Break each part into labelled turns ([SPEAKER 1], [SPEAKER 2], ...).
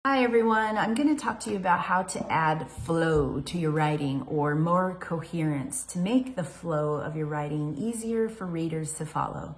[SPEAKER 1] Hi everyone, I'm going to talk to you about how to add flow to your writing or more coherence to make the flow of your writing easier for readers to follow.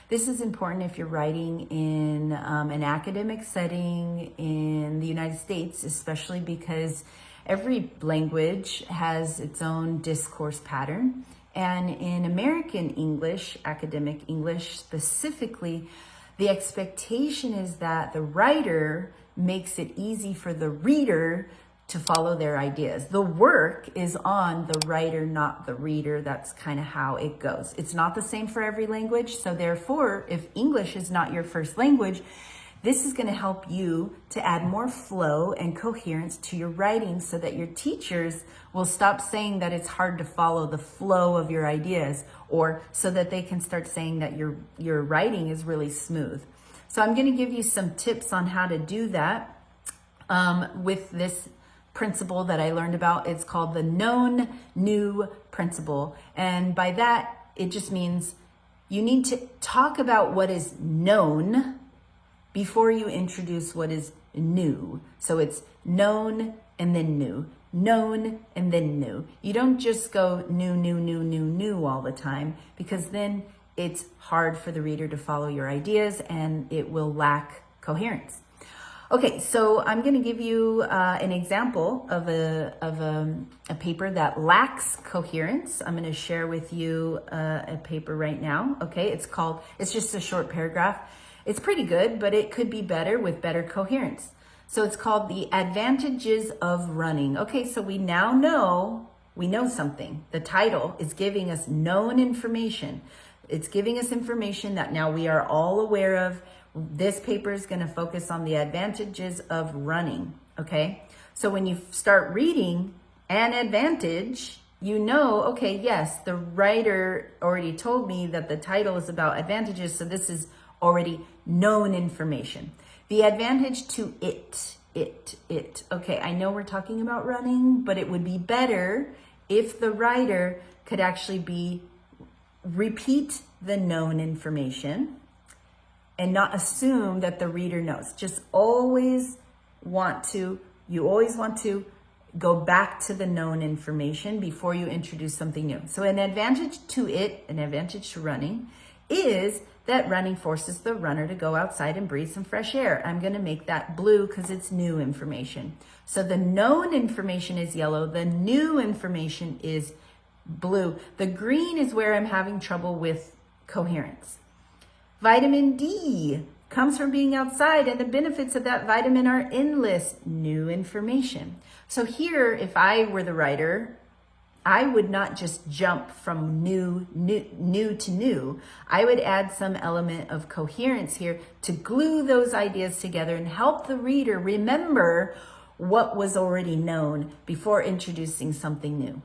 [SPEAKER 1] This is important if you're writing in an academic setting in the United States, especially because every language has its own discourse pattern. And in American English, academic English specifically, the expectation is that the writer makes it easy for the reader to follow their ideas. The work is on the writer, not the reader. That's kind of how it goes. It's not the same for every language. So therefore, if English is not your first language, this is going to help you to add more flow and coherence to your writing so that your teachers will stop saying that it's hard to follow the flow of your ideas, or so that they can start saying that your writing is really smooth. So I'm going to give you some tips on how to do that with this principle that I learned about. It's called the known new principle. And by that, it just means you need to talk about what is known before you introduce what is new. So it's known and then new, known and then new. You don't just go new all the time, because then it's hard for the reader to follow your ideas and it will lack coherence. Okay, so I'm going to give you an example of a paper that lacks coherence. I'm going to share with you a paper right now. Okay, it's just a short paragraph. It's pretty good, but it could be better with better coherence. So it's called The Advantages of Running. Okay, so we know something. The title is giving us known information. It's giving us information that now we are all aware of. This paper is going to focus on the advantages of running. Okay, so when you start reading an advantage, you know, okay, yes, the writer already told me that the title is about advantages, so this is already known information. The advantage to it. Okay, I know we're talking about running, but it would be better if the writer could actually repeat the known information and not assume that the reader knows. You always want to go back to the known information before you introduce something new. So an advantage to running is that running forces the runner to go outside and breathe some fresh air. I'm going to make that blue because it's new information. So the known information is yellow. The new information is blue. The green is where I'm having trouble with coherence. Vitamin D comes from being outside, and the benefits of that vitamin are endless. New information. So here, if I were the writer, I would not just jump from new to new. I would add some element of coherence here to glue those ideas together and help the reader remember what was already known before introducing something new.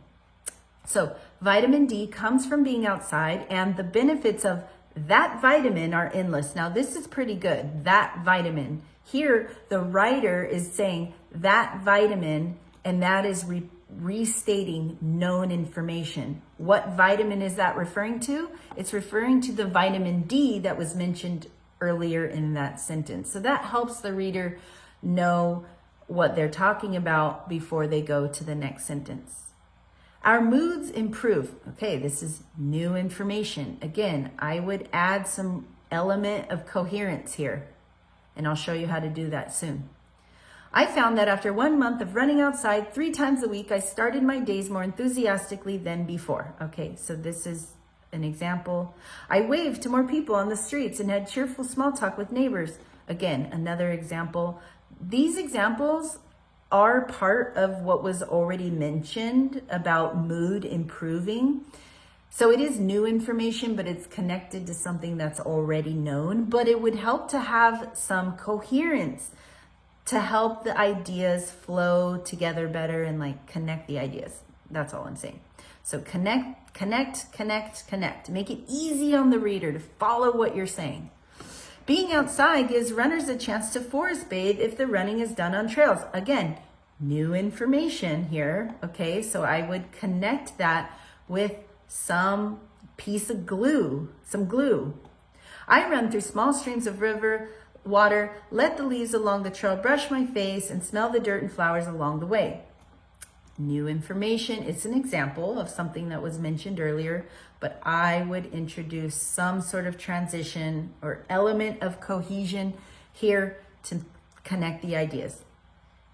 [SPEAKER 1] So vitamin D comes from being outside, and the benefits of that vitamin are endless. Now this is pretty good, that vitamin. Here, the writer is saying that vitamin, and that is restating known information. What vitamin is that referring to? It's referring to the vitamin D that was mentioned earlier in that sentence. So that helps the reader know what they're talking about before they go to the next sentence. Our moods improve. Okay, this is new information. Again, I would add some element of coherence here, and I'll show you how to do that soon. I found that after 1 month of running outside 3 times a week, I started my days more enthusiastically than before. Okay, so this is an example. I waved to more people on the streets and had cheerful small talk with neighbors. Again, another example. These examples are part of what was already mentioned about mood improving. So it is new information, but it's connected to something that's already known. But it would help to have some coherence to help the ideas flow together better and connect the ideas. That's all I'm saying. So connect. Make it easy on the reader to follow what you're saying. Being outside gives runners a chance to forest bathe if the running is done on trails. Again, new information here. Okay, so I would connect that with some piece of glue, some glue. I run through small streams of river water, let the leaves along the trail brush my face, and smell the dirt and flowers along the way. New information, it's an example of something that was mentioned earlier, but I would introduce some sort of transition or element of cohesion here to connect the ideas.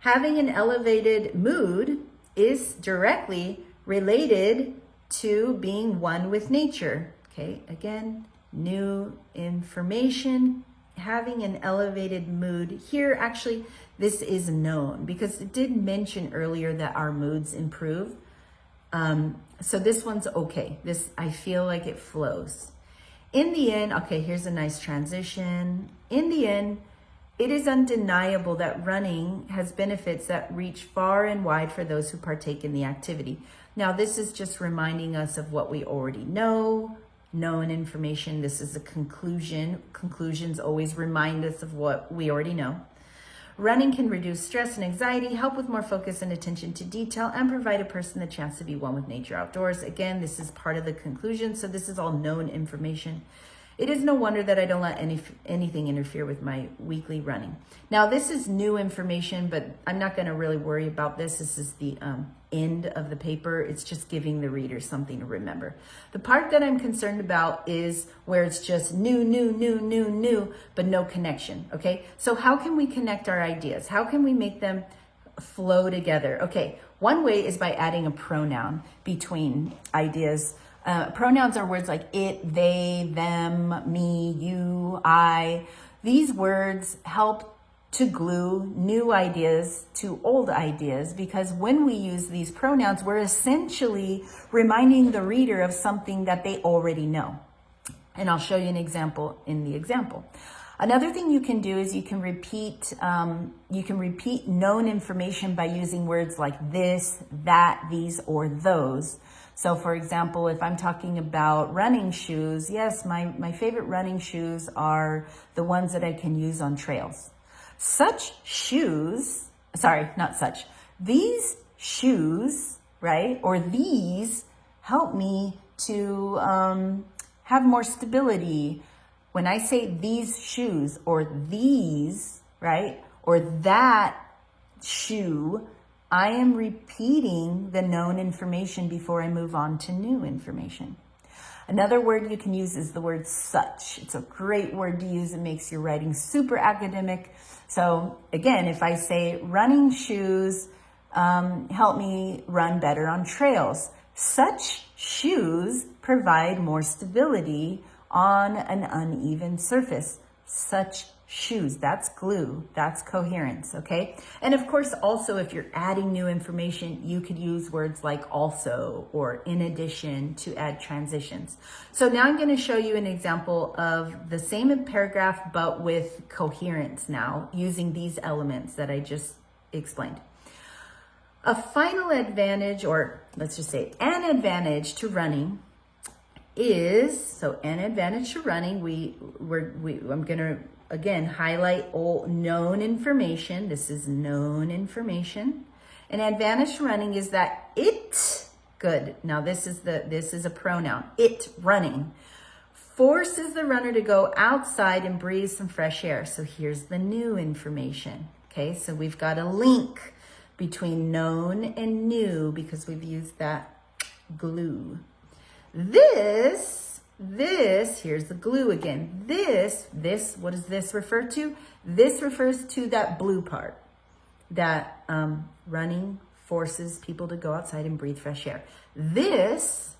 [SPEAKER 1] Having an elevated mood is directly related to being one with nature. Okay, again, new information, having an elevated mood. Here, actually, this is known because it did mention earlier that our moods improve. So this one's okay. This, I feel like it flows. In the end, okay, here's a nice transition. In the end, it is undeniable that running has benefits that reach far and wide for those who partake in the activity. Now, this is just reminding us of what we already know, known information. This is a conclusion. Conclusions always remind us of what we already know. Running can reduce stress and anxiety, help with more focus and attention to detail, and provide a person the chance to be one with nature outdoors. Again, this is part of the conclusion, so this is all known information. It is no wonder that I don't let anything interfere with my weekly running. Now, this is new information, but I'm not going to really worry about this. This is the end of the paper. It's just giving the reader something to remember. The part that I'm concerned about is where it's just new, but no connection, okay? So how can we connect our ideas? How can we make them flow together? Okay, one way is by adding a pronoun between ideas. Pronouns are words like it, they, them, me, you, I. These words help to glue new ideas to old ideas, because when we use these pronouns, we're essentially reminding the reader of something that they already know. And I'll show you an example in the example. Another thing you can do is you can repeat known information by using words like this, that, these, or those. So for example, if I'm talking about running shoes, yes, my favorite running shoes are the ones that I can use on trails. These shoes, right, or these help me to have more stability. When I say these shoes or these, right, or that shoe, I am repeating the known information before I move on to new information. Another word you can use is the word such. It's a great word to use. It makes your writing super academic. So again, if I say running shoes help me run better on trails, such shoes provide more stability on an uneven surface. Such shoes, that's glue, that's coherence, okay? And of course, also, if you're adding new information, you could use words like also or in addition to add transitions. So now I'm going to show you an example of the same paragraph, but with coherence now, using these elements that I just explained. A final advantage, or let's just say an advantage to running is, I'm going to again highlight all known information. This is known information. An advantage to running is that it, good. Now this is a pronoun. It, running, forces the runner to go outside and breathe some fresh air. So here's the new information. Okay, so we've got a link between known and new because we've used that glue. This, here's the glue again. This, what does this refer to? This refers to that blue part, that running forces people to go outside and breathe fresh air. This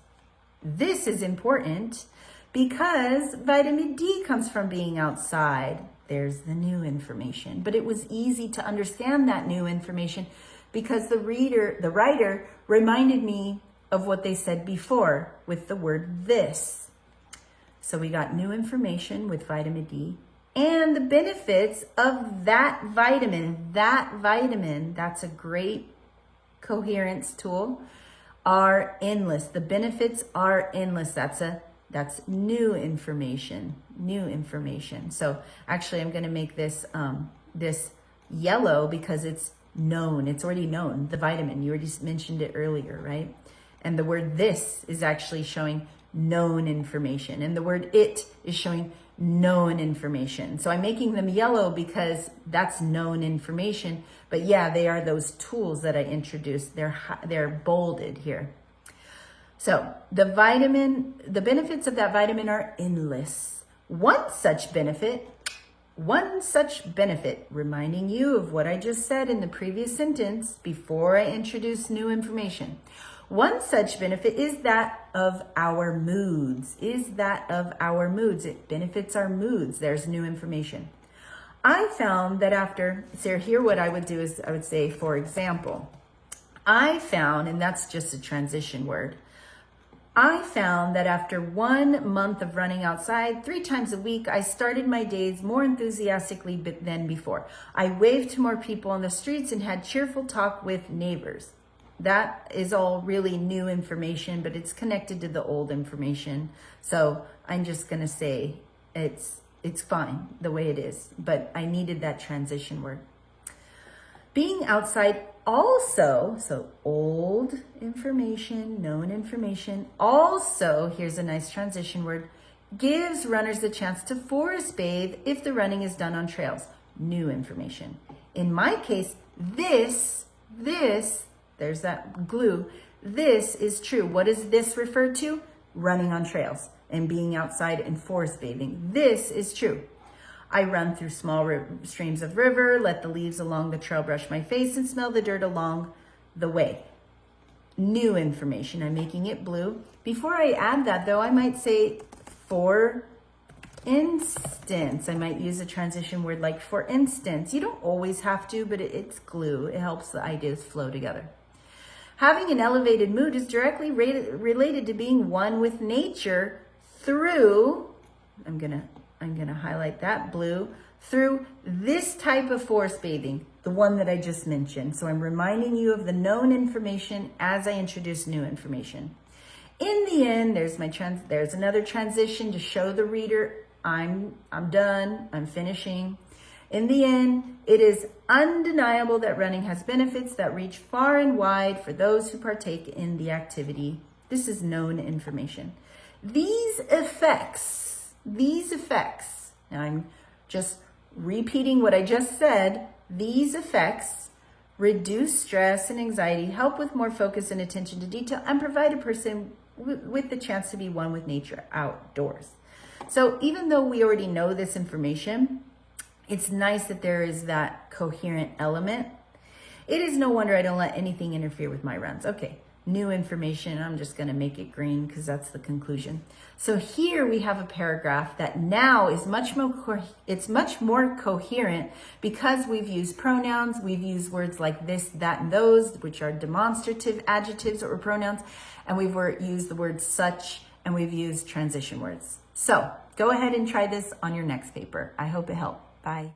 [SPEAKER 1] is important because vitamin D comes from being outside. There's the new information. But it was easy to understand that new information because the writer reminded me of what they said before with the word this. So we got new information with vitamin D and the benefits of that vitamin, that's a great coherence tool, are endless. The benefits are endless. That's new information. So actually I'm going to make this this yellow because it's known. It's already known. The vitamin, you already mentioned it earlier, right? And the word this is actually showing known information. And the word it is showing known information. So I'm making them yellow because that's known information. But yeah, they are those tools that I introduced. They're bolded here. So the benefits of that vitamin are endless. One such benefit, reminding you of what I just said in the previous sentence before I introduce new information. One such benefit is that of our moods. It benefits our moods. There's new information. I found that here what I would do is I would say, for example, I found, and that's just a transition word, I found that after 1 month of running outside 3 times a week, I started my days more enthusiastically than before. I waved to more people on the streets and had cheerful talk with neighbors. That is all really new information, but it's connected to the old information. So I'm just going to say it's fine the way it is, but I needed that transition word. Being outside also, so old information, known information, also, here's a nice transition word, gives runners the chance to forest bathe if the running is done on trails. New information. In my case, this, there's that glue, this is true. What does this refer to? Running on trails and being outside and forest bathing. This is true. I run through small streams of river, let the leaves along the trail brush my face and smell the dirt along the way. New information, I'm making it blue. Before I add that though, I might say, for instance, I might use a transition word like for instance. You don't always have to, but it's glue. It helps the ideas flow together. Having an elevated mood is directly related to being one with nature through, I'm gonna highlight that blue, through this type of forest bathing, the one that I just mentioned. So I'm reminding you of the known information as I introduce new information. In the end, there's another transition to show the reader I'm done, I'm finishing. In the end, it is undeniable that running has benefits that reach far and wide for those who partake in the activity. This is known information. These effects, now I'm just repeating what I just said, these effects reduce stress and anxiety, help with more focus and attention to detail, and provide a person with the chance to be one with nature outdoors. So even though we already know this information, it's nice that there is that coherent element. It is no wonder I don't let anything interfere with my runs. Okay, new information, I'm just gonna make it green because that's the conclusion. So here we have a paragraph that now is much more coherent because we've used pronouns, we've used words like this, that, and those, which are demonstrative adjectives or pronouns, and we've used the word such, and we've used transition words. So go ahead and try this on your next paper. I hope it helped. Bye.